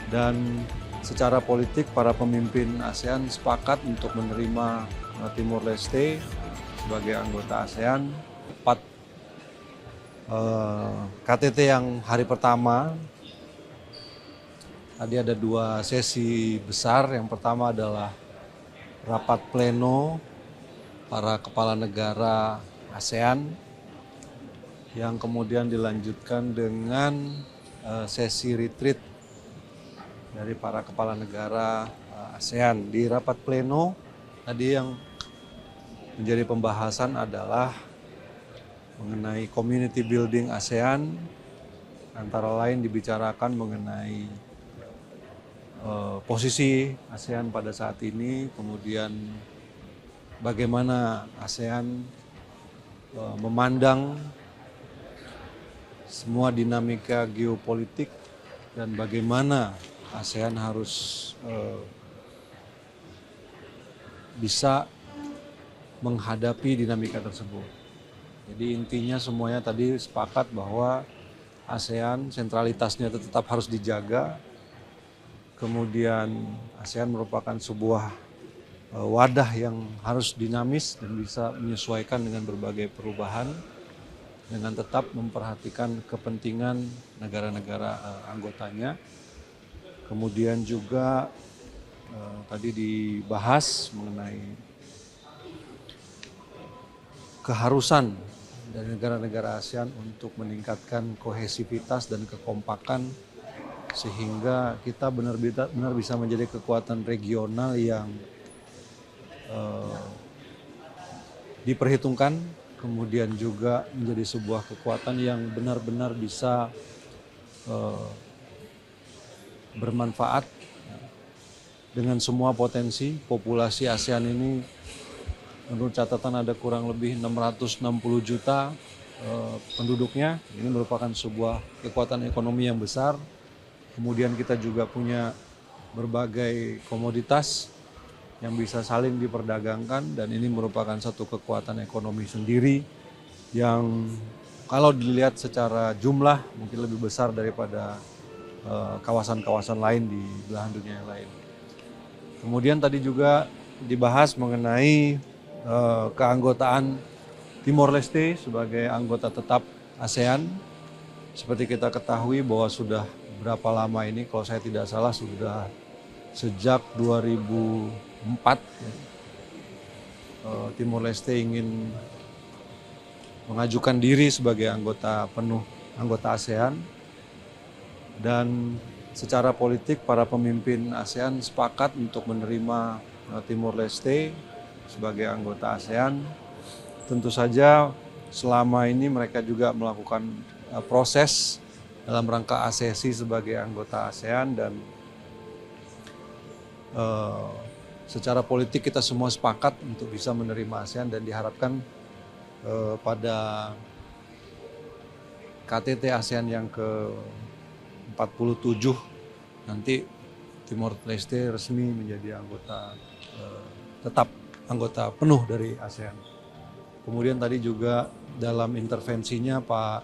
Dan secara politik para pemimpin ASEAN sepakat untuk menerima Timor Leste sebagai anggota ASEAN. Tepat KTT yang hari pertama, tadi ada 2 sesi besar. Yang pertama adalah rapat pleno para kepala negara ASEAN yang kemudian dilanjutkan dengan sesi retreat dari para kepala negara ASEAN. Di rapat pleno tadi yang menjadi pembahasan adalah mengenai community building ASEAN, antara lain dibicarakan mengenai posisi ASEAN pada saat ini, kemudian bagaimana ASEAN memandang semua dinamika geopolitik dan bagaimana ASEAN harus bisa menghadapi dinamika tersebut. Jadi intinya semuanya tadi sepakat bahwa ASEAN sentralitasnya tetap harus dijaga. Kemudian ASEAN merupakan sebuah wadah yang harus dinamis dan bisa menyesuaikan dengan berbagai perubahan dengan tetap memperhatikan kepentingan negara-negara anggotanya. Kemudian juga tadi dibahas mengenai keharusan dari negara-negara ASEAN untuk meningkatkan kohesivitas dan kekompakan sehingga kita benar bisa menjadi kekuatan regional yang diperhitungkan, kemudian juga menjadi sebuah kekuatan yang benar-benar bisa bermanfaat dengan semua potensi. Populasi ASEAN ini menurut catatan ada kurang lebih 660 juta penduduknya. Ini merupakan sebuah kekuatan ekonomi yang besar. Kemudian kita juga punya berbagai komoditas yang bisa saling diperdagangkan dan ini merupakan satu kekuatan ekonomi sendiri yang kalau dilihat secara jumlah mungkin lebih besar daripada kawasan-kawasan lain di belahan dunia yang lain. Kemudian tadi juga dibahas mengenai keanggotaan Timor Leste sebagai anggota tetap ASEAN. Seperti kita ketahui bahwa sudah berapa lama ini, kalau saya tidak salah sudah sejak 2004 Timor Leste ingin mengajukan diri sebagai anggota ASEAN. Dan secara politik para pemimpin ASEAN sepakat untuk menerima Timor Leste sebagai anggota ASEAN. Tentu saja selama ini mereka juga melakukan proses dalam rangka aksesi sebagai anggota ASEAN dan secara politik kita semua sepakat untuk bisa menerima ASEAN dan diharapkan pada KTT ASEAN yang ke-47 nanti Timor Leste resmi menjadi anggota tetap anggota penuh dari ASEAN. Kemudian tadi juga dalam intervensinya Pak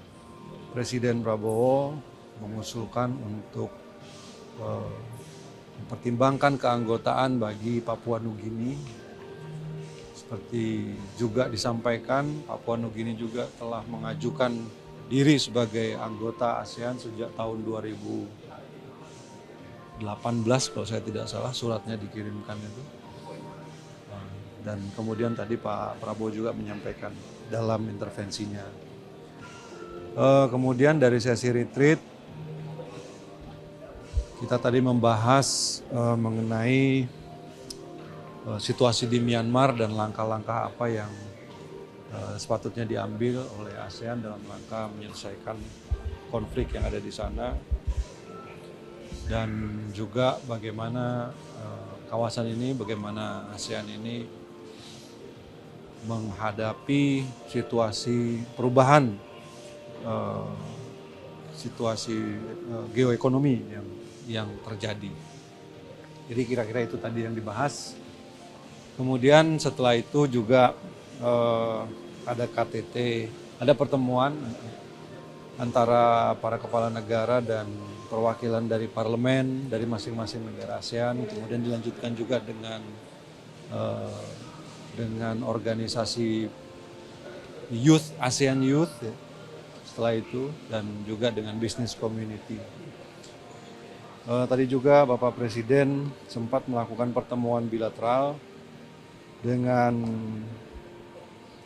Presiden Prabowo mengusulkan untuk mempertimbangkan keanggotaan bagi Papua Nugini. Seperti juga disampaikan, Papua Nugini juga telah mengajukan diri sebagai anggota ASEAN sejak tahun 2018 kalau saya tidak salah suratnya dikirimkan itu. Dan kemudian tadi Pak Prabowo juga menyampaikan dalam intervensinya. Kemudian dari sesi retreat, kita tadi membahas mengenai situasi di Myanmar dan langkah-langkah apa yang sepatutnya diambil oleh ASEAN dalam rangka menyelesaikan konflik yang ada di sana. Dan juga bagaimana kawasan ini, bagaimana ASEAN ini menghadapi situasi perubahan situasi geoekonomi yang terjadi. Jadi kira-kira itu tadi yang dibahas. Kemudian setelah itu juga ada KTT, ada pertemuan antara para kepala negara dan perwakilan dari parlemen, dari masing-masing negara ASEAN, kemudian dilanjutkan juga dengan organisasi youth, ASEAN Youth, ya, setelah itu, dan juga dengan business community. Tadi juga Bapak Presiden sempat melakukan pertemuan bilateral dengan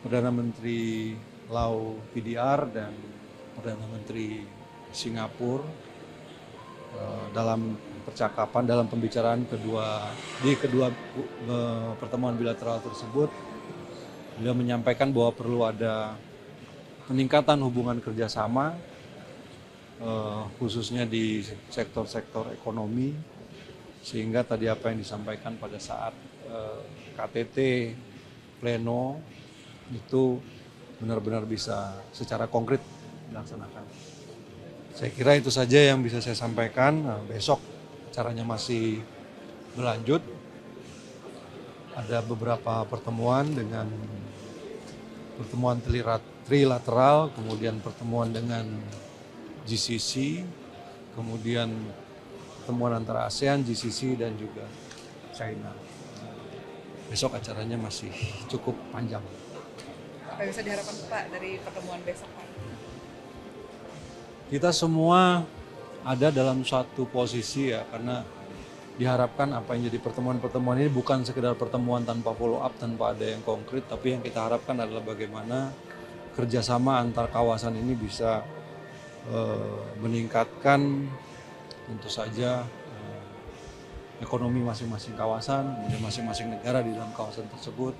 Perdana Menteri Lau PDR dan Perdana Menteri Singapura dalam percakapan, dalam pembicaraan di kedua pertemuan bilateral tersebut. Beliau menyampaikan bahwa perlu ada peningkatan hubungan kerjasama, khususnya di sektor-sektor ekonomi, sehingga tadi apa yang disampaikan pada saat KTT pleno itu benar-benar bisa secara konkret dilaksanakan. Saya kira itu saja yang bisa saya sampaikan. Nah, besok acaranya masih berlanjut. Ada beberapa pertemuan dengan pertemuan trilateral, kemudian pertemuan dengan GCC, kemudian pertemuan antara ASEAN, GCC, dan juga China. Besok acaranya masih cukup panjang. Apa yang bisa diharapkan Pak dari pertemuan besok Pak? Kita semua ada dalam suatu posisi ya, karena diharapkan apa yang jadi pertemuan-pertemuan ini bukan sekedar pertemuan tanpa follow up, tanpa ada yang konkret, tapi yang kita harapkan adalah bagaimana kerjasama antar kawasan ini bisa meningkatkan tentu saja ekonomi masing-masing kawasan, kemudian masing-masing negara di dalam kawasan tersebut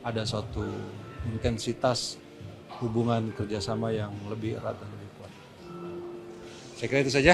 ada suatu intensitas hubungan kerjasama yang lebih erat dan lebih kuat. Saya kira itu saja.